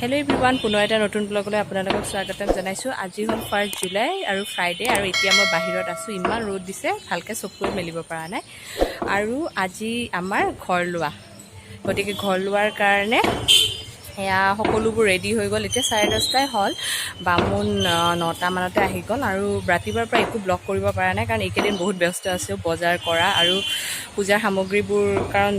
Hello everyone पुनः এটা নতুন ব্লগলৈ আপোনালোকক স্বাগতম জনাইছো। আজি হল 1 জুলাই আৰু ফ্ৰাইডে আৰু এতিয়া মই বাহিৰত আছো। ইমান ৰ'দ দিছে ভালকে চকুৱে মেলিব পৰা নাই। আৰু আজি আমাৰ ঘৰ লোৱা, গতিকে ঘৰ লোৱাৰ কাৰণে এয়া সকলোবোৰ ৰেডি হৈ গ'ল। এতিয়া 10:30 হ'ল, বামুণ 9টা মানতে আহি গ'ল আৰু ৰাতিপুৱাৰ পৰা একো ব্লগ কৰিব পৰা নাই কাৰণ এইকেইদিন বহুত ব্যস্ত আছোঁ বজাৰ কৰা আৰু পূজাৰ সামগ্ৰীবোৰ, কাৰণ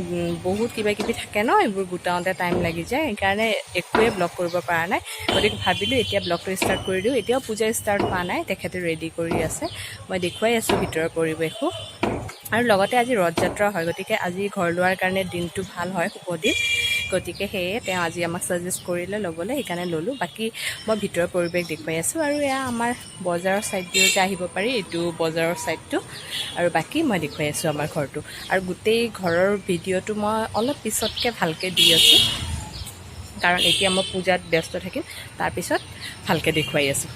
বহুত কিবা কিবি থাকে ন, এইবোৰ গোটাওঁতে টাইম লাগি যায়, সেইকাৰণে একোৱে ব্লগ কৰিব পৰা নাই। গতিকে ভাবিলোঁ এতিয়া ব্লগটো ষ্টাৰ্ট কৰি দিওঁ। এতিয়াও পূজা ষ্টাৰ্ট হোৱা নাই, তেখেতে ৰেডি কৰি আছে, মই দেখুৱাই আছোঁ ভিতৰৰ পৰিৱেশো। আৰু লগতে আজি ৰথযাত্ৰা হয়, গতিকে আজি ঘৰ লোৱাৰ কাৰণে দিনটো ভাল হয়, শুভ দিন। গতিকে সেয়ে তেওঁ আজি আমাক ছাজেষ্ট কৰিলে ল'বলৈ, সেইকাৰণে ল'লোঁ। বাকী মই ভিতৰৰ পৰিৱেশ দেখুৱাই আছোঁ। আৰু এয়া আমাৰ বজাৰৰ ছাইডটোতে আহিব পাৰি, এইটো বজাৰৰ ছাইডটো। আৰু বাকী মই দেখুৱাই আছোঁ আমাৰ ঘৰটো। আৰু গোটেই ঘৰৰ ভিডিঅ'টো মই অলপ পিছতকৈ ভালকৈ দি আছোঁ, কাৰণ এতিয়া মই পূজাত ব্যস্ত থাকিম, তাৰপিছত ভালকৈ দেখুৱাই আছোঁ।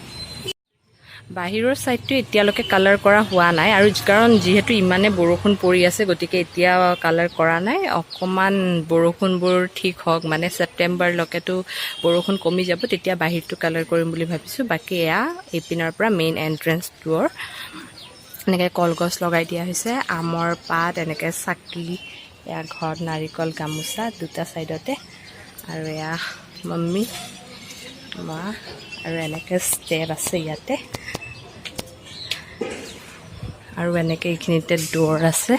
বাহিৰৰ ছাইডটো এতিয়ালৈকে কালাৰ কৰা হোৱা নাই, আৰু কাৰণ যিহেতু ইমানে বৰষুণ পৰি আছে, গতিকে এতিয়া কালাৰ কৰা নাই। অকণমান বৰষুণবোৰ ঠিক হওক, মানে ছেপ্টেম্বৰলৈকেতো বৰষুণ কমি যাব, তেতিয়া বাহিৰটো কালাৰ কৰিম বুলি ভাবিছোঁ। বাকী এয়া এইপিনৰ পৰা মেইন এণ্ট্ৰেঞ্চ ডোৰ, এনেকৈ কলগছ লগাই দিয়া হৈছে, আমৰ পাত, এনেকৈ চাকি, এয়া ঘৰত নাৰিকল, গামোচা দুটা ছাইডতে, আৰু এয়া মম্মী, মা, আৰু এনেকৈ ষ্টেপ আছে ইয়াতে, আৰু এনেকৈ এইখিনিতে ডোৰ আছে।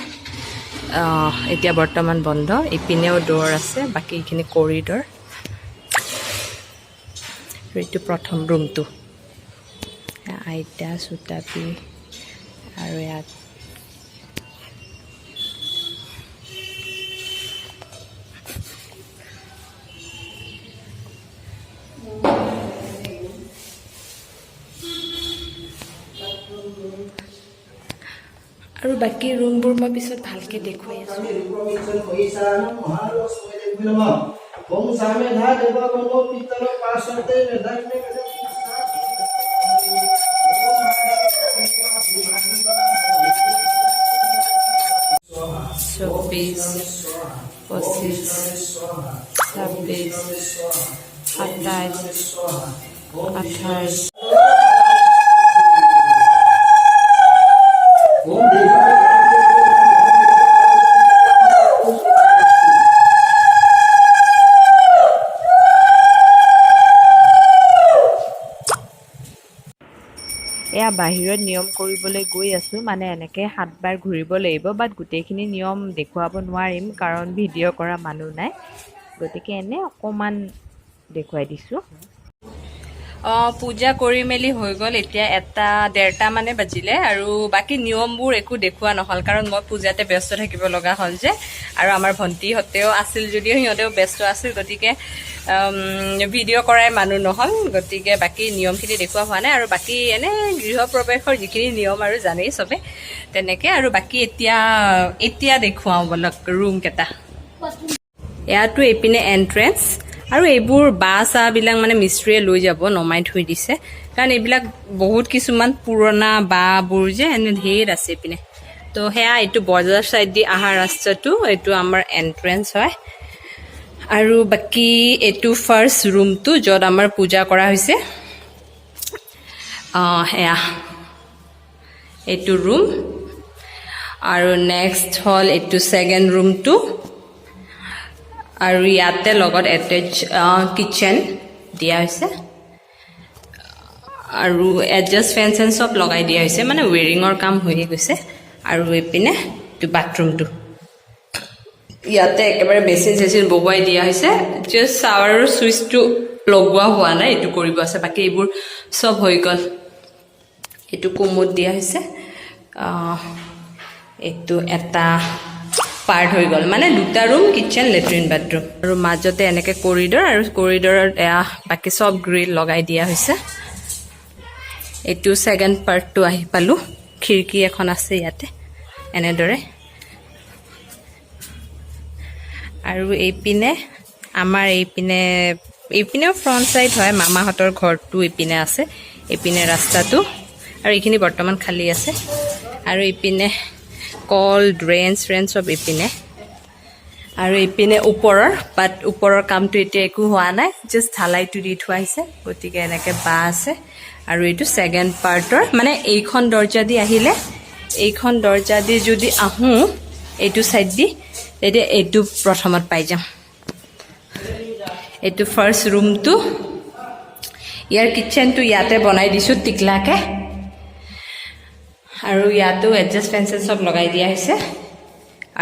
এতিয়া বৰ্তমান বন্ধ, ইপিনেও ডোৰ আছে, বাকী এইখিনি কৰিডৰ। এইটো প্ৰথম ৰুমটো, আইতা, চুতাপি, আৰু ইয়াত আৰু বাকী ৰুমবোৰ মই পিছত ভালকৈ দেখুৱাই আছোঁ। চৌব্বিছ, 25, 26, 27, 28। এয়া বাহিৰত নিয়ম কৰিবলৈ গৈ আছোঁ, মানে এনেকৈ 7 বাৰ ঘূৰিব লাগিব, বাট গোটেইখিনি নিয়ম দেখুৱাব নোৱাৰিম কাৰণ ভিডিঅ' কৰা মানুহ নাই, গতিকে এনেই অকণমান দেখুৱাই দিছোঁ। পূজা কৰি মেলি হৈ গ'ল, এতিয়া 1-1:30 মানে বাজিলে, আৰু বাকী নিয়মবোৰ একো দেখুওৱা নহ'ল কাৰণ মই পূজাতে ব্যস্ত থাকিব লগা হ'ল যে, আৰু আমাৰ ভণ্টিহঁতেও আছিল যদিও সিহঁতেও ব্যস্ত আছিল, গতিকে ভিডিঅ' কৰাই মানুহ নহ'ল, গতিকে বাকী নিয়মখিনি দেখুওৱা হোৱা নাই। আৰু বাকী এনেই গৃহপ্ৰৱেশৰ যিখিনি নিয়ম আৰু জানেই চবে তেনেকৈ। আৰু বাকী এতিয়া দেখুৱাওঁ বলক ৰুমকেইটা। এয়াতো এইপিনে এণ্ট্ৰেঞ্চ, আৰু এইবোৰ বাঁহবিলাক মানে মিস্ত্ৰীয়ে লৈ যাব, নমাই থৈ দিছে, কাৰণ এইবিলাক বহুত কিছুমান পুৰণা বাঁহবোৰ যে এনে ধেৰ আছে এইপিনে। তো সেয়া এইটো বজাৰ ছাইড দি অহা ৰাস্তাটো, এইটো আমাৰ এণ্ট্ৰেঞ্চ হয়। আৰু বাকী এইটো ফাৰ্ষ্ট ৰুমটো য'ত আমাৰ পূজা কৰা হৈছে, সেয়া এইটো ৰুম। আৰু নেক্সট হ'ল এইটো ছেকেণ্ড ৰুমটো, আৰু ইয়াতে লগত এটেচ কিটচেন দিয়া হৈছে, আৰু এডজাষ্ট ফেন চেন চব লগাই দিয়া হৈছে, মানে ৱেৰিঙৰ কাম হৈয়ে গৈছে। আৰু এইপিনে এইটো বাথৰুমটো, ইয়াতে একেবাৰে বেচিন চেচিন বহুৱাই দিয়া হৈছে, জাষ্ট শ্বাৱাৰৰ ছুইচটো লগোৱা হোৱা নাই, এইটো কৰিব আছে, বাকী এইবোৰ চব হৈ গ'ল। এইটো কোমোড দিয়া হৈছে, এইটো এটা পাৰ্ট হৈ গ'ল, মানে 2টা ৰুম, কিটচেন, লেট্ৰিন, বাথৰুম, আৰু মাজতে এনেকৈ কৰিডৰ, আৰু কৰিডৰত এয়া বাকী চব গ্ৰিল লগাই দিয়া হৈছে। এইটো ছেকেণ্ড পাৰ্টটো আহি পালোঁ, খিৰিকী এখন আছে ইয়াতে এনেদৰে। আৰু এইপিনে আমাৰ এইপিনেও ফ্ৰণ্ট ছাইড হয়, মামাহঁতৰ ঘৰটো এইপিনে আছে, এইপিনে ৰাস্তাটো, আৰু এইখিনি বৰ্তমান খালী আছে। আৰু এইপিনে কল, ড্ৰেইন চব এইপিনে। আৰু এইপিনে ওপৰৰ বাট ওপৰৰ কামটো এতিয়া একো হোৱা নাই, জাষ্ট ঢালাইটো দি থোৱা হৈছে। গতিকে এনেকৈ বাঁহ আছে আৰু এইটো ছেকেণ্ড পাৰ্টৰ, মানে এইখন দৰ্জা দি আহিলে, এইখন দৰ্জা দি যদি আহোঁ এইটো ছাইড দি, তেতিয়া এইটো প্ৰথমত পাই যাম। এইটো ফাৰ্ষ্ট ৰুমটো, ইয়াৰ কিটচেনটো ইয়াতে বনাই দিছোঁ টিকলাকৈ, আৰু ইয়াতো এডজাষ্ট ফেঞ্চেছ চব লগাই দিয়া হৈছে।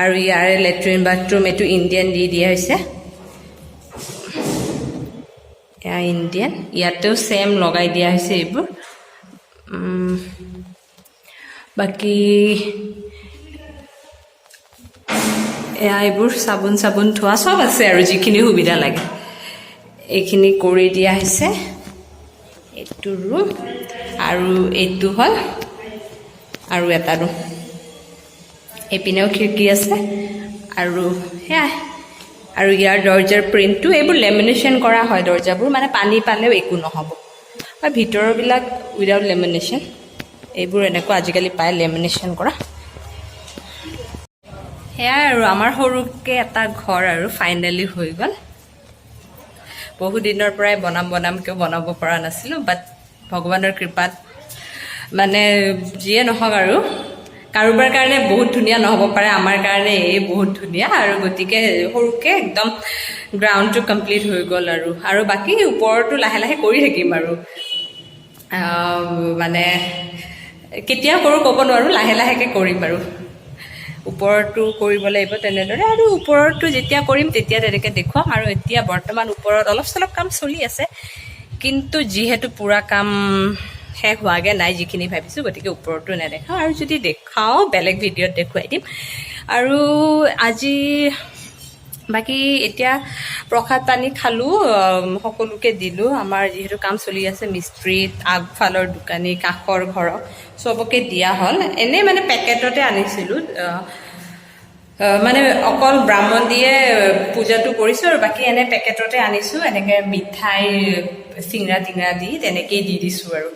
আৰু ইয়াৰে লেট্ৰিন বাথৰুম এইটো ইণ্ডিয়ান দি দিয়া হৈছে, এয়া ইণ্ডিয়ান, ইয়াতেও ছেম লগাই দিয়া হৈছে এইবোৰ। বাকী এয়া এইবোৰ চাবোন থোৱা চব আছে আৰু যিখিনি সুবিধা লাগে এইখিনি কৰি দিয়া হৈছে। এইটো ৰুম আৰু এইটো হ'ল আৰু এটা ৰুম। এইপিনেও খিৰিকী আছে আৰু সেয়াই। আৰু ইয়াৰ দৰ্জাৰ প্ৰিণ্টটো এইবোৰ লেমিনেশ্যন কৰা হয় দৰ্জাবোৰ, মানে পানী পালেও একো নহ'ব। আৰু ভিতৰৰবিলাক উইদাউট লেমিনেশ্যন, এইবোৰ এনেকুৱা আজিকালি পায় লেমিনেশ্যন কৰা। সেয়াই আৰু আমাৰ সৰুকৈ এটা ঘৰ আৰু ফাইনেলি হৈ গ'ল। বহু দিনৰ পৰাই বনামকৈ বনাব পৰা নাছিলোঁ, বাট ভগৱানৰ কৃপাত মানে যিয়ে নহওক আৰু কাৰোবাৰ কাৰণে বহুত ধুনীয়া নহ'ব পাৰে, আমাৰ কাৰণে এই বহুত ধুনীয়া। আৰু গতিকে সৰুকৈ একদম গ্ৰাউণ্ডটো কমপ্লিট হৈ গ'ল আৰু বাকী ওপৰতো লাহে লাহে কৰি থাকিম আৰু মানে কেতিয়া কৰোঁ ক'ব নোৱাৰোঁ, লাহে লাহেকৈ কৰিম আৰু ওপৰতো কৰিব লাগিব তেনেদৰে। আৰু ওপৰতো যেতিয়া কৰিম তেতিয়া তেনেকৈ দেখুৱাম। আৰু এতিয়া বৰ্তমান ওপৰত অলপ চলপ কাম চলি আছে, কিন্তু যিহেতু পূৰা কাম শেষ হোৱাগৈ নাই যিখিনি ভাবিছোঁ, গতিকে ওপৰতো নেদেখাওঁ। আৰু যদি দেখাওঁ বেলেগ ভিডিঅ'ত দেখুৱাই দিম। আৰু আজি বাকী এতিয়া প্ৰসাদ পানী খালোঁ, সকলোকে দিলোঁ। আমাৰ যিহেতু কাম চলি আছে মিস্ত্ৰীত, আগফালৰ দোকানী, কাষৰ ঘৰৰ চবকে দিয়া হ'ল। এনেই মানে পেকেটতে আনিছিলোঁ, মানে অকল ব্ৰাহ্মণ দিয়ে পূজাটো কৰিছোঁ আৰু বাকী এনে পেকেটতে আনিছোঁ। এনেকৈ মিঠাই চিঙৰা টিঙৰা দি তেনেকেই দি দিছোঁ আৰু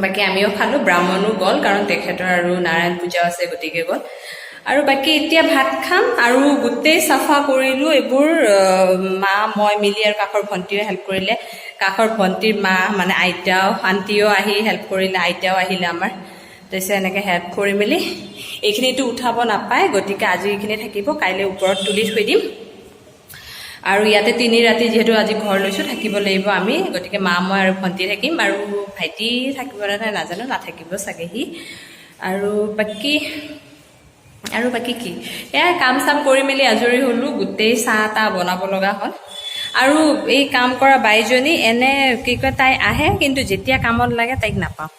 বাকী আমিও খালোঁ। ব্ৰাহ্মণো গ'ল কাৰণ তেখেতৰ আৰু নাৰায়ণ পূজা আছে, গতিকে গ'ল। আৰু বাকী এতিয়া ভাত খাম আৰু গোটেই চাফা কৰিলোঁ এইবোৰ, মা মই মিলি আৰু কাষৰ ভণ্টীও হেল্প কৰিলে। কাষৰ ভণ্টীৰ মা মানে আইতাও, আণ্টিও আহি হেল্প কৰিলে, আইতাও আহিলে আমাৰ। তাৰপিছত এনেকৈ হেল্প কৰি মেলি এইখিনিতো উঠাব নাপায়, গতিকে আজি এইখিনি থাকিব, কাইলৈ ওপৰত তুলি থৈ দিম। আৰু ইয়াতে 3 ৰাতি যিহেতু আজি ঘৰ লৈছোঁ, থাকিব লাগিব আমি। গতিকে মা মই আৰু ভণ্টি থাকিম, আৰু ভাইটি থাকিব নাই নাজানো, নাথাকিব চাগে সি। আৰু বাকী কি এয়া কাম চাম কৰি মেলি আজৰি হ'লোঁ। গোটেই চাহ তাহ বনাব লগা হ'ল। আৰু এই কাম কৰা বাইজনী এনে কি কয়, তাই আহে কিন্তু যেতিয়া কামত লাগে তাইক নাপাওঁ।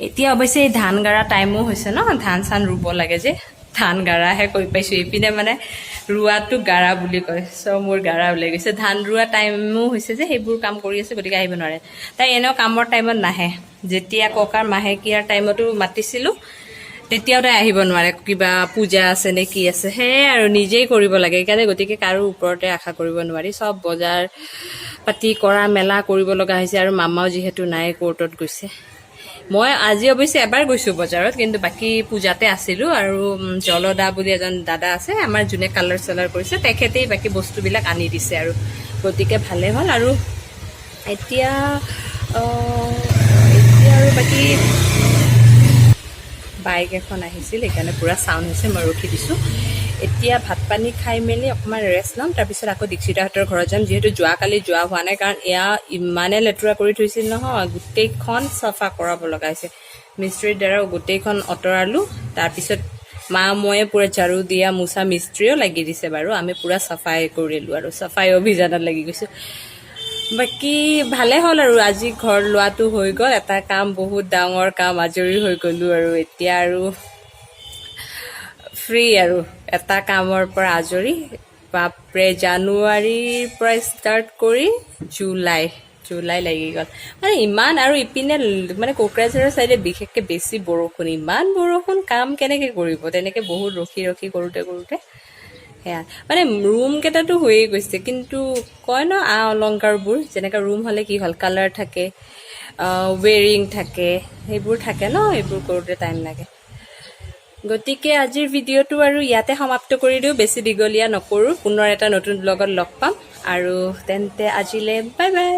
এতিয়া অৱশ্যে এই ধান গাৰা টাইমো হৈছে ন, ধান চান ৰুব লাগে যে, ধান গাৰাহে কৈ পাইছোঁ। এইপিনে মানে ৰোৱাটো গাৰা বুলি কয়, চ' মোৰ গাৰা ওলাই গৈছে। ধান ৰোৱা টাইমো হৈছে যে, সেইবোৰ কাম কৰি আছে, গতিকে আহিব নোৱাৰে। তাই এনেও কামৰ টাইমত নাহে। যেতিয়া ককাৰ মাহেকীয়াৰ টাইমতো মাতিছিলোঁ, তেতিয়াও তাই আহিব নোৱাৰে, কিবা পূজা আছে নে কি আছে, সেয়াই আৰু নিজেই কৰিব লাগে। সেইকাৰণে গতিকে কাৰো ওপৰতে আশা কৰিব নোৱাৰি। চব বজাৰ পাতি কৰা মেলা কৰিব লগা হৈছে। আৰু মামাও যিহেতু নাই, কোৰ্টত গৈছে। মই আজি অৱশ্যে এবাৰ গৈছোঁ বজাৰত, কিন্তু বাকী পূজাতে আছিলোঁ। আৰু জলদা বুলি এজন দাদা আছে আমাৰ, যোনে কালাৰ চালাৰ কৰিছে, তেখেতেই বাকী বস্তুবিলাক আনি দিছে আৰু গতিকে ভালেই হ'ল। আৰু এতিয়া আৰু বাকী বাইক এখন আহিছিল, সেইকাৰণে পূৰা চাউণ্ড হৈছে, মই ৰখি দিছোঁ। এতিয়া ভাত পানী খাই মেলি অকণমান ৰেষ্ট ল'ম, তাৰপিছত আকৌ দীক্ষিতাহঁতৰ ঘৰত যাম। যিহেতু যোৱাকালি যোৱা হোৱা নাই, কাৰণ এয়া ইমানে লেতেৰা কৰি থৈছিল নহয়, গোটেইখন চাফা কৰাব লগা হৈছে। মিস্ত্ৰীৰ দ্বাৰাও গোটেইখন আঁতৰালোঁ। তাৰপিছত মা ময়ে পূৰা ঝাৰু দিয়া মোচা, মিস্ত্ৰীও লাগি দিছে বাৰু। আমি পূৰা চাফাই কৰিলোঁ আৰু চাফাই অভিযানত লাগি গৈছোঁ। বাকী ভালে হ'ল আৰু আজি ঘৰ লোৱাটো হৈ গ'ল। এটা কাম, বহুত ডাঙৰ কাম, আজৰি হৈ গ'লোঁ। আৰু এতিয়া আৰু ফ্ৰী আৰু এটা কামৰ পৰা আজৰি। বাপৰে, জানুৱাৰীৰ পৰা ষ্টাৰ্ট কৰি জুলাই লাগি গ'ল। মানে ইমান, আৰু ইপিনে মানে কোকৰাঝাৰৰ চাইডে বিশেষকৈ বেছি বৰষুণ, ইমান বৰষুণ, কাম কেনেকৈ কৰিব? তেনেকৈ বহুত ৰখি কৰোঁতে সেয়া মানে ৰুম কেইটাতো হৈয়ে গৈছে, কিন্তু কয় ন অলংকাৰবোৰ, যেনেকৈ ৰুম হ'লে কি হ'ল, কালাৰ থাকে, ৱেৰিং থাকে, সেইবোৰ থাকে ন, সেইবোৰ কৰোঁতে টাইম লাগে। গতিকে আজিৰ ভিডিঅ'টো আৰু ইয়াতে সমাপ্ত কৰি দিওঁ, বেছি দীঘলীয়া নকৰোঁ। পুনৰ এটা নতুন ব্লগত লগ পাম, আৰু তেন্তে আজিলৈ বাই বাই।